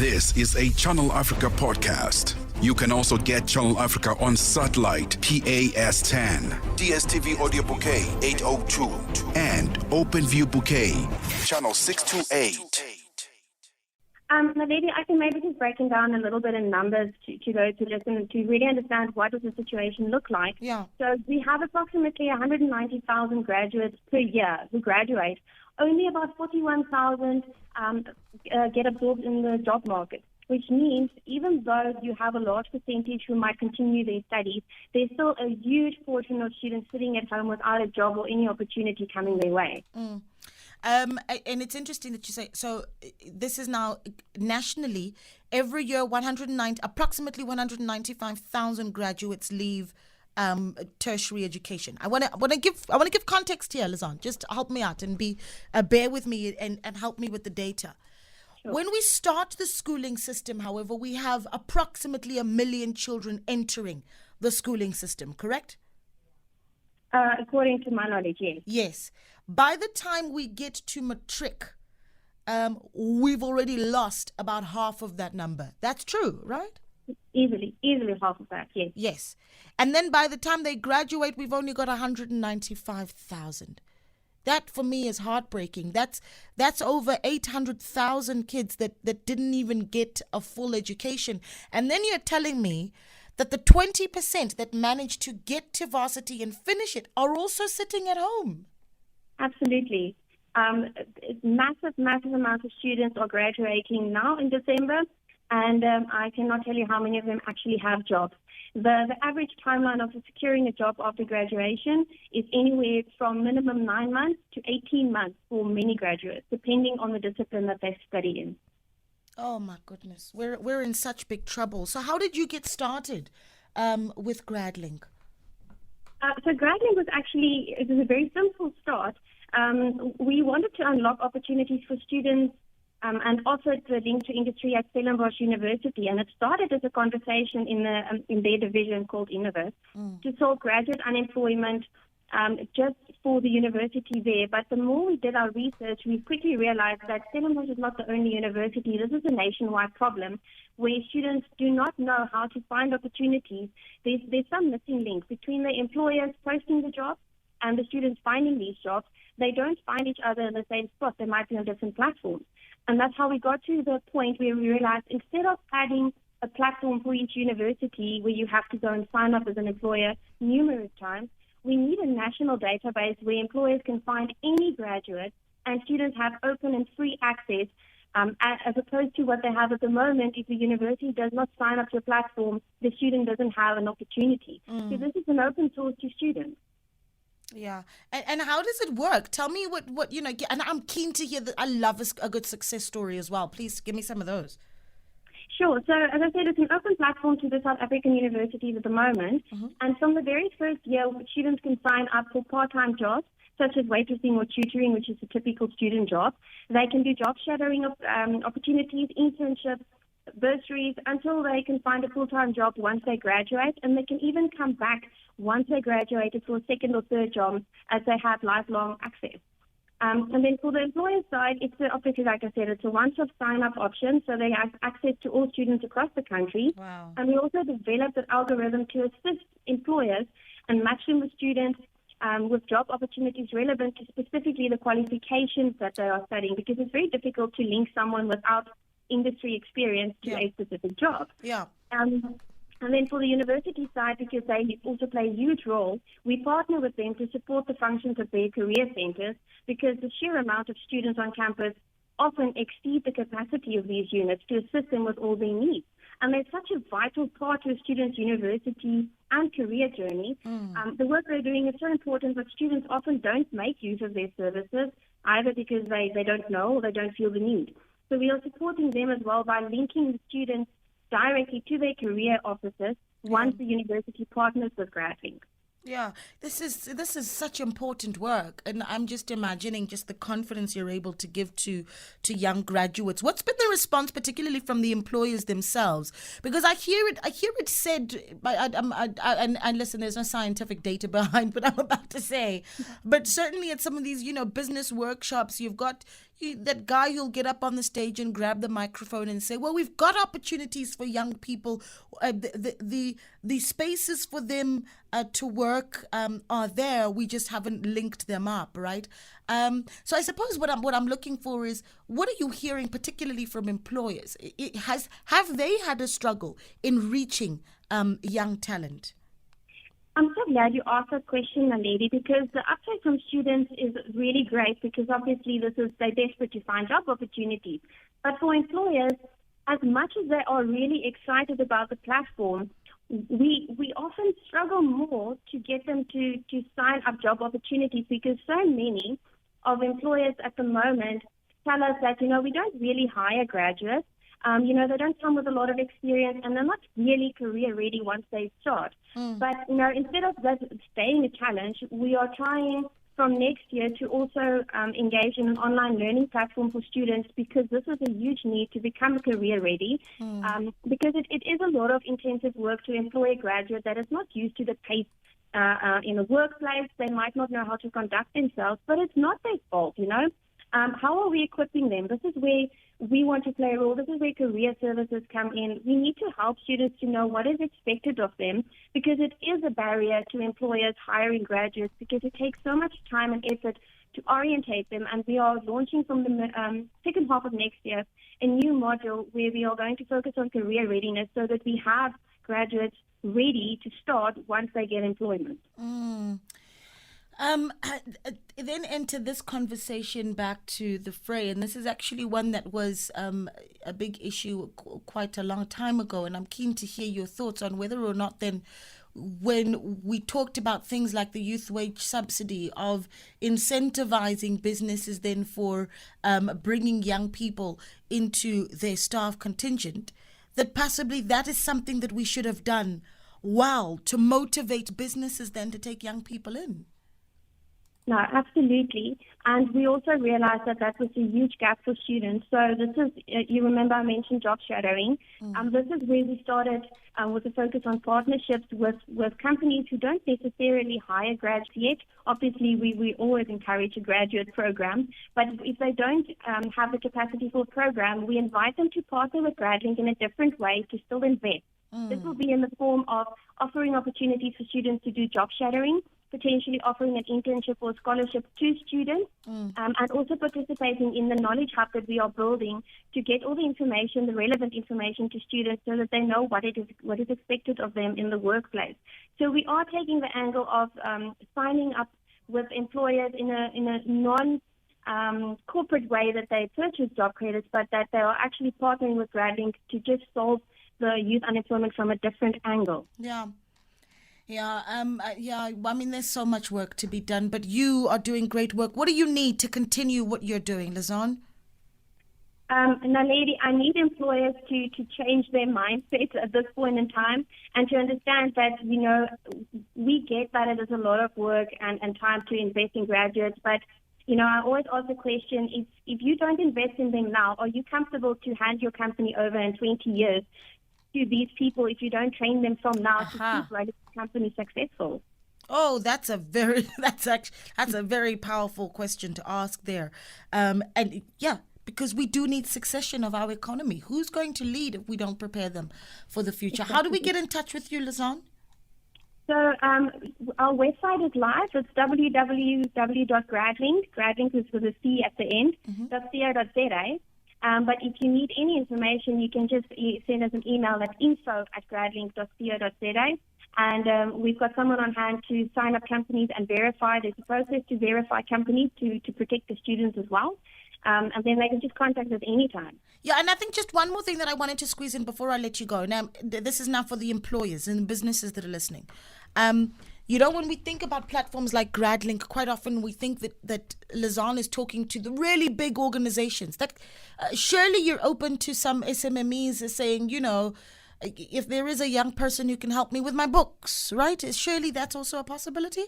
This is a Channel Africa podcast. You can also get Channel Africa on satellite, PAS10, DSTV Audio Bouquet 802, and OpenView Bouquet, Channel 628. Maybe I can just break it down a little bit in numbers to those who listen to really understand what does the situation look like. Yeah. So we have approximately 190,000 graduates per year who graduate. Only about 41,000 get absorbed in the job market, which means even though you have a large percentage who might continue their studies, there's still a huge portion of students sitting at home without a job or any opportunity coming their way. And it's interesting that you say, so this is now nationally, every year approximately 195,000 graduates leave tertiary education. I want to give context here, Lizanne. Just help me out and bear with me and help me with the data. Sure. When we start the schooling system, however, we have approximately 1 million children entering the schooling system, correct? According to my knowledge, yes. Yes. By the time we get to matric, we've already lost about half of that number. That's true, right? Easily half of that, yes. Yes. And then by the time they graduate, we've only got 195,000. That for me is heartbreaking. That's over 800,000 kids that didn't even get a full education. And then you're telling me that the 20% that managed to get to varsity and finish it are also sitting at home. Absolutely. Massive amount of students are graduating now in December, and I cannot tell you how many of them actually have jobs. The average timeline of securing a job after graduation is anywhere from minimum 9 months to 18 months for many graduates, depending on the discipline that they study in. Oh my goodness, we're in such big trouble. So how did you get started with GradLink? So GradLink was a very simple start. We wanted to unlock opportunities for students and offered the link to industry at Stellenbosch University, and it started as a conversation in their division called Innoverse to solve graduate unemployment just for the university there. But the more we did our research, we quickly realized that Stellenbosch is not the only university. This is a nationwide problem where students do not know how to find opportunities. There's some missing link between the employers posting the jobs and the students finding these jobs. They don't find each other in the same spot. They might be on different platforms. And that's how we got to the point where we realized instead of adding a platform for each university where you have to go and sign up as an employer numerous times, we need a national database where employers can find any graduate and students have open and free access, as opposed to what they have at the moment. If the university does not sign up to a platform, the student doesn't have an opportunity. So this is an open source to students. Yeah. And how does it work? Tell me what and I'm keen to hear that. I love a good success story as well. Please give me some of those. Sure. So as I said, it's an open platform to the South African universities at the moment. And from the very first year, students can sign up for part-time jobs, such as waitressing or tutoring, which is a typical student job. They can do job shadowing opportunities, internships, bursaries, until they can find a full-time job once they graduate. And they can even come back once they graduated for a second or third job, as they have lifelong access. And then for the employer side, it's obviously, like I said, it's a one-stop sign-up option, so they have access to all students across the country. Wow. And we also developed an algorithm to assist employers and match them with students with job opportunities relevant to specifically the qualifications that they are studying, because it's very difficult to link someone without industry experience to a specific job. Yeah. And then for the university side, because they also play a huge role, we partner with them to support the functions of their career centers, because the sheer amount of students on campus often exceed the capacity of these units to assist them with all their needs. And they're such a vital part to a student's university and career journey. The work they're doing is so important, but students often don't make use of their services, either because they don't know or they don't feel the need. So we are supporting them as well by linking the students directly to their career officers once the university partners with GradLink. Yeah, this is such important work, and I'm just imagining just the confidence you're able to give to young graduates. What's been the response, particularly from the employers themselves? Because I hear it said, and listen, there's no scientific data behind what I'm about to say, but certainly at some of these business workshops, you've got that guy who'll get up on the stage and grab the microphone and say, well, we've got opportunities for young people. The spaces for them to work are there. We just haven't linked them up, right? So I suppose what I'm looking for is, what are you hearing particularly from employers? Have they had a struggle in reaching young talent? I'm so glad you asked that question, my lady, because the uptake from students is really great, because obviously they're desperate to find job opportunities. But for employers, as much as they are really excited about the platform, we often struggle more to get them to sign up job opportunities, because so many of employers at the moment tell us that, we don't really hire graduates. They don't come with a lot of experience, and they're not really career ready once they start. But, instead of that staying a challenge, we are trying from next year to also engage in an online learning platform for students, because this is a huge need to become career ready, because it is a lot of intensive work to employ a graduate that is not used to the pace in the workplace. They might not know how to conduct themselves, but it's not their fault, How are we equipping them? This is where we want to play a role. This is where career services come in. We need to help students to know what is expected of them, because it is a barrier to employers hiring graduates, because it takes so much time and effort to orientate them. And we are launching from the second half of next year a new module where we are going to focus on career readiness, so that we have graduates ready to start once they get employment. Then enter this conversation back to the fray, and this is actually one that was a big issue quite a long time ago, and I'm keen to hear your thoughts on whether or not then, when we talked about things like the youth wage subsidy, of incentivizing businesses then for bringing young people into their staff contingent, that possibly that is something that we should have done well to motivate businesses then to take young people in. No, absolutely. And we also realized that was a huge gap for students. So this is, you remember I mentioned job shadowing. This is where we started with a focus on partnerships with companies who don't necessarily hire graduates yet. Obviously, we always encourage a graduate program. But if they don't have the capacity for a program, we invite them to partner with GradLink in a different way to still invest. This will be in the form of offering opportunities for students to do job shadowing, potentially offering an internship or scholarship to students, and also participating in the knowledge hub that we are building to get all the information, the relevant information to students, so that they know what is expected of them in the workplace. So we are taking the angle of signing up with employers in a non corporate way, that they purchase job credits, but that they are actually partnering with GradLink to just solve the youth unemployment from a different angle. I mean, there's so much work to be done, but you are doing great work. What do you need to continue what you're doing, Lizanne? Now, lady, I need employers to change their mindset at this point in time, and to understand that, we get that it is a lot of work and time to invest in graduates, but I always ask the question, if you don't invest in them now, are you comfortable to hand your company over in 20 years to these people if you don't train them from now to keep running the company successful? Oh, that's a very powerful question to ask there. Because we do need succession of our economy. Who's going to lead if we don't prepare them for the future? Exactly. How do we get in touch with you, Lizanne? So our website is live. It's www.gradlink. GradLink is with a C at the end. .co.za. But if you need any information, you can just send us an email at info@gradlink.co.za. And we've got someone on hand to sign up companies and verify. There's a process to verify companies to protect the students as well. And then they can just contact us anytime. Yeah, and I think just one more thing that I wanted to squeeze in before I let you go. Now, this is now for the employers and businesses that are listening. When we think about platforms like GradLink, quite often we think that Lizanne is talking to the really big organizations. That surely you're open to some SMMEs saying, if there is a young person who can help me with my books, right? Surely that's also a possibility?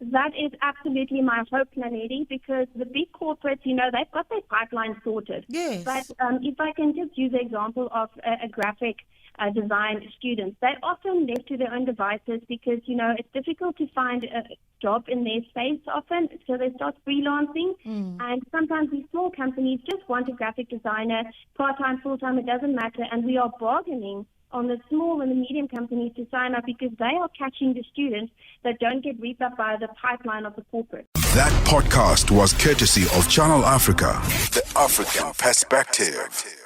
That is absolutely my hope, Naledi, because the big corporates, they've got their pipeline sorted. Yes. But if I can just use the example of a graphic design student, they're often left to their own devices because, it's difficult to find a job in their space often, so they start freelancing. And sometimes these small companies just want a graphic designer, part-time, full-time, it doesn't matter, and we are bargaining on the small and the medium companies to sign up because they are catching the students that don't get reaped up by the pipeline of the corporate. That podcast was courtesy of Channel Africa, the African perspective.